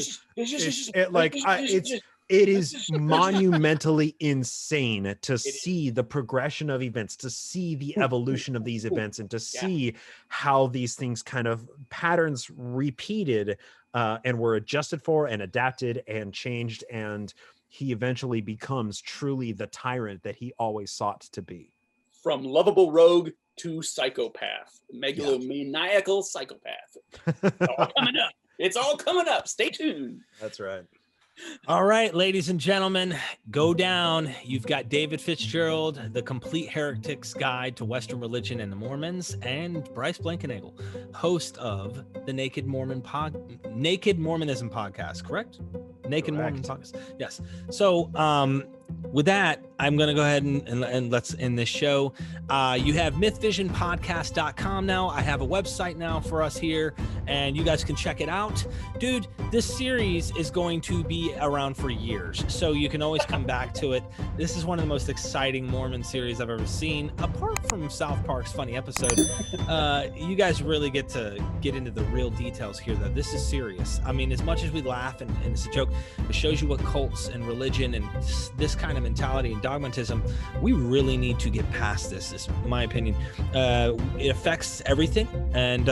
is monumentally insane to see the progression of events, to see the evolution of these events, and to see how these things kind of patterns repeated and were adjusted for and adapted and changed, and he eventually becomes truly the tyrant that he always sought to be. From lovable rogue to psychopath, megalomaniacal psychopath. It's all coming up. It's all coming up. Stay tuned. That's right. All right, ladies and gentlemen, go down. You've got David Fitzgerald, The Complete Heretic's Guide to Western Religion and the Mormons, and Bryce Blankenagle, host of the Naked Mormonism podcast, correct? Naked Correct. Mormon podcast. Yes. So with that, I'm going to go ahead and let's end this show. You have MythVisionPodcast.com now. I have a website now for us here, and you guys can check it out. Dude, this series is going to be around for years, so you can always come back to it. This is one of the most exciting Mormon series I've ever seen, apart from South Park's funny episode. You guys really get to get into the real details here, though. This is serious. I mean, as much as we laugh and it's a joke, it shows you what cults and religion and this kind of mentality and dogmatism, we really need to get past this, is my opinion. It affects everything, and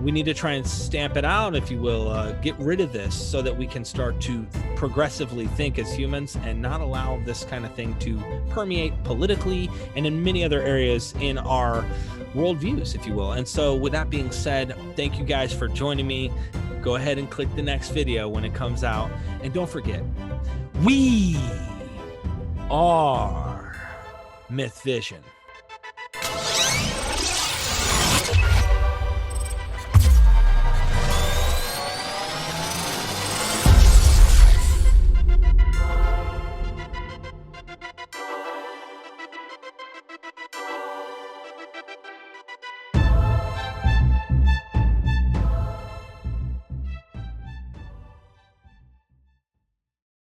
we need to try and stamp it out, if you will, get rid of this so that we can start to progressively think as humans and not allow this kind of thing to permeate politically and in many other areas in our worldviews, if you will. And so with that being said, thank you guys for joining me. Go ahead and click the next video when it comes out, and don't forget, we are MythVision.